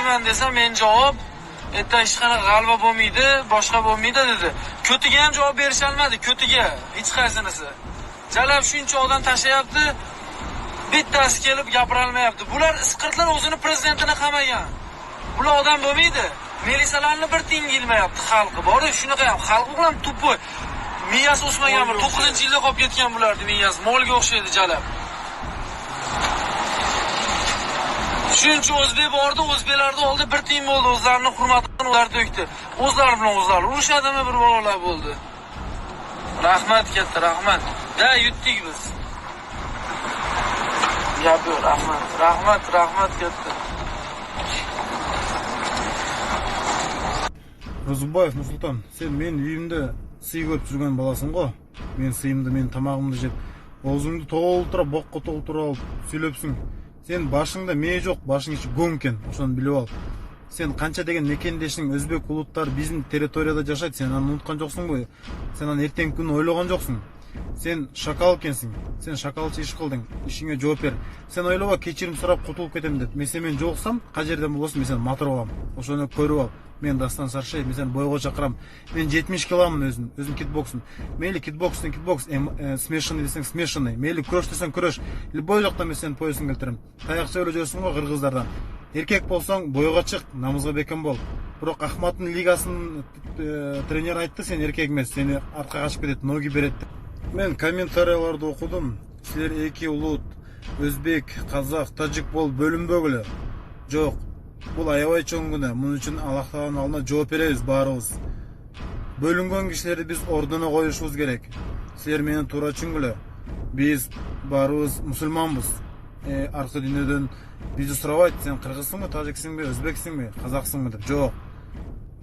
qilaman desam, men javob hech qanaqa g'alaba bo'lmaydi, boshqa bo'lmaydi dedi. Ko'tiga ham javob berisha olmadi, ko'tiga hech qaysinisi. Jalab shuncha odam tashlayapti, bittasi kelib gapira olmayapti. Bular isqirtlar o'zini prezidentini qamagan. Bular odam bo'lmaydi. Milisalarni bir tingi ilmayapti xalqi. Bori shunaqa ham xalq bilan tupoy. Miyasi o'smagan bir 9-yilda qolib ketgan bularning miyasi. Molga o'xshaydi jalab. Shuncha o'zbek bordi, o'zbeklarning oldida bir tiyin bo'ldi, o'zlarining hurmatini ular to'kdi. O'zlari bilan o'zlari urushadimi bir bolalar bo'ldi. Rahmat katta, rahmat. Da yutdik biz. Gapi rahmat, rahmat katta. Rozubbayev Nursultan, sen men uyimde sый ko'rib жүрген баласың ғой. Мен сыйымды, мен тамағымды жеп, аузыңды толтыра, боққа толтыра алып сөйлепсің. Сен башыңда мейі жоқ, башың іші гоң екен, ошоны билип ал. Сен канча деген мекендешиң, өзбек улуттары биздин территорияда жашайт, сен аны унуткан жоксуңбу? Сен аны эртеңки күнү ойлогон жоксуң. Сен шакал экенсиң, сен шакалчы иш кылдың, ишиңе жооп бер. Сен ойлоба кечирим сурап кутулуп кетем деп. Мен жолуксам, кай жерден болбосун, мен сени матыр алам. Ошону көрүп ал. Мен Дастан Саршаев, мен сени бойго чакырам. Мен 70 киломун өзүм кикбоксун. Мейли кикбокс, смешанный десең смешанный. Мейли күрөш десең күрөш. Любой жакта мен сени поясын келтирем. Таякчы өлө жүрсүң го кыргыздардан. Эркек болсоң бойго чык, намызга бекем бол. Бирок Ахматтын лигасынын тренер айтты, сен эркек эмес, сени артка качып кетет, ноги берет. Мен комментарияларды окудум. Силер эки улут, өзбек, казак, тажик болуп бөлүнбөгүлө. Жок. Бул аябай чоң күнөө. Мун үчүн Аллах Тааланын алдына жооп беребиз баарыбыз. Бөлүнгөн кишилерди биз ордуна коюшубуз керек. Силер мени туура түшүнгүлө. Биз баарыбыз мусулманбыз. Аркы дүйнөдөн бизди сурабайт, сен кыргызсыңбы, тажиксиңби, өзбексиңби, казаксыңбы деп. Жок.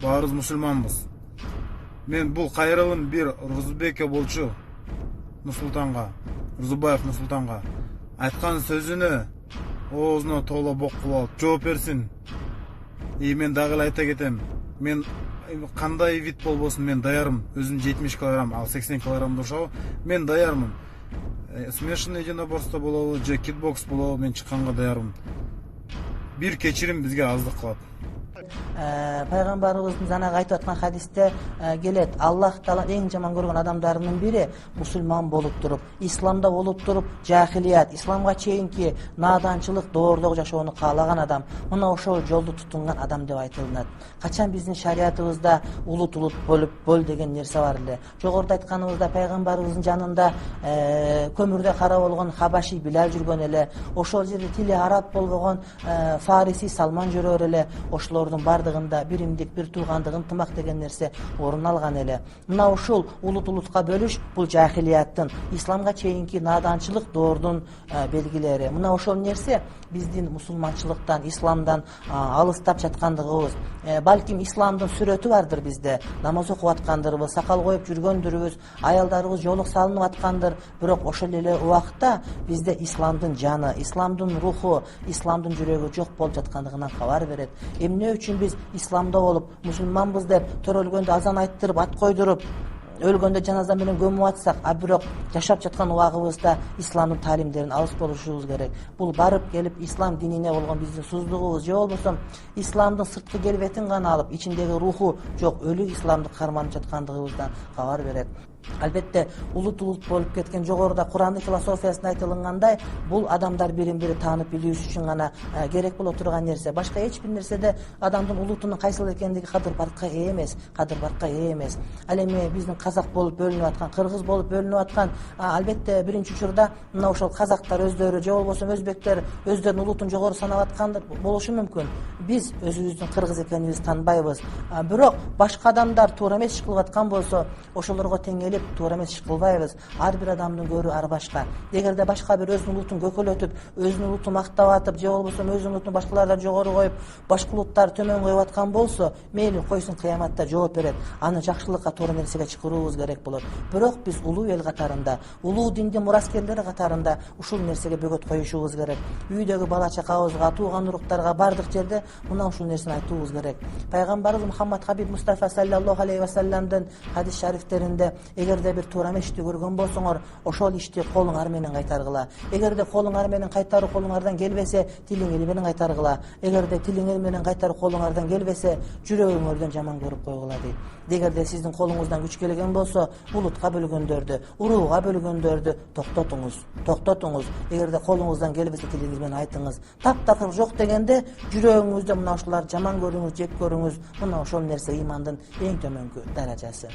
Баарыбыз мусулманбыз. Мен бул кайрылым бир Розубеке болчу Нурсултанга, Розубаев Нурсултанга айткан сөзүнө оозуна тоола бок кылып алып жооп берсин. Мен дагы айта кетем. Мен кандай вид болбосун, мен даярмын. Өзүм 70 килограмм, ал 80 килограмм душабы. Мен даярмын. Смешанный единоборство болобу, же кикбокс болобу, мен чыкканга даярмын. Бир кечирим бизге аздык кылат. Пайгамбарыбыздын жанагы айтып аткан хадисте келет. Аллах Таала эң жаман көргөн адамдарынын бири мусулман болуп туруп, исламда болуп туруп, жахилият, исламга чейинки наданчылык доордогу жашоону каалаган адам. Мына ошол жолду тутунган адам деп айтылат. Качан биздин шариятыбызда улут бөлүп бөл деген нерсе бар эле. Жогоруда айтканыбызда пайгамбарыбыздын жанында көмүрдө кара болгон Хабаши Билал жүргөн эле. Ошол жерде тили араб болгон Фариси Салман жүрөр эле. Ошолордун бардыгында биримдик, бир туугандык, ынтымак деген нерсе орун алган эле. Мына ушул улутка бөлүш бул жахилияттын, исламга чейинки наданчылык доордун белгилери. Мына ошол нерсе биздин мусулманчылыктан, исламдан алыстап жаткандыгыбыз. Балким исламдын сүрөтү бардыр бизде. Намаз окуп аткандырбыз, сакал коюп жүргөндүрбүз, аялдарыбыз жолук салынып аткандыр. Бирок ошол эле убакта бизде исламдын жаны, исламдын руху, исламдын жүрөгү жок болуп жаткандыгынан кабар берет. Эмне үчүн биз исламда болуп, мусулманбыз деп төрөлгөндө азан айттырып, ат койдуруп, өлгөндө жаназа менен көмүп атсак, а бирок жашап жаткан убагыбызда исламдын таалимдерин алыс болушубуз керек. Бул барып келип ислам динине болгон биздин суздугубуз, же болбосо исламдын сырткы келбетин гана алып, ичиндеги руху жок өлүк исламды карманып жаткандыгыбыздан кабар берет. Албетте улут болуп кеткен жогоруда Курандын философиясында айтылгандай, бул адамдар бирин-бири таанып билүүсү үчүн гана керек боло турган нерсе. Башка эч бир нерседе адамдын улутунун кайсыл экендиги кадыр-баркка ээ эмес. Ал эми биздин казак болуп бөлүнүп аткан, кыргыз болуп бөлүнүп аткан, албетте биринчи учурда мына ошол казактар өздөрү же болбосо өзбектер өздөрүнүн улутун жогору санап аткандыр болушу мүмкүн. Биз өзүбүздүн кыргыз экенибизди тааныбайбыз. Бирок башка адамдар туура эмес иш кылып аткан болсо, ошолорго теңелип туура эмес иш кылбайбыз. Ар бир адамдын көрү ар башка. Эгерде башка бир өзүнүн улутун көкөлөтүп, өзүнүн улутун мактап атып, же болбосо өзүнүн улутун башкалардан жогору коюп, башка улуттар төмөн коюп аткан болсо, мейли койсун, кыяматта жооп берет. Аны жакшылыкка туура нерсеге чакыруубуз керек болот. Бирок биз улуу эл катарында, улуу диндин мураскерлери катарында ушул нерсеге бөгөт коюшубуз керек. Үйдөгү бала чакабызга, тууган уруктарга бардык жерде мына ушул нерсени айтуубуз керек. Пайгамбарыбыз Мухаммад Хабиб Мустафа саллаллаху алейхи ва салламдын хадис шарифтеринде Эгерде бир туура ишти көргөн болсоңор, ошол ишти колуңар менен кайтаргыла. Эгерде колуңар менен кайтаруу колуңардан келбесе, тилиңер менен кайтаргыла. Эгерде тилиңер менен кайтаруу колуңардан келбесе, жүрөгүңөрдөн жаман көрүп койгула дейт. Эгерде сиздин колуңуздан күч келген болсо, булутка бөлгөндөрдү, урууга бөлгөндөрдү токтотуңуз. Эгерде колуңуздан келбесе, тилиңиз менен айтыңыз. Таптакыр жок дегенде, жүрөгүңүздө мына ушулар жаман көрүңүз, жек көрүңүз. Мына ошол нерсе ыймандын эң төмөнкү даражасы.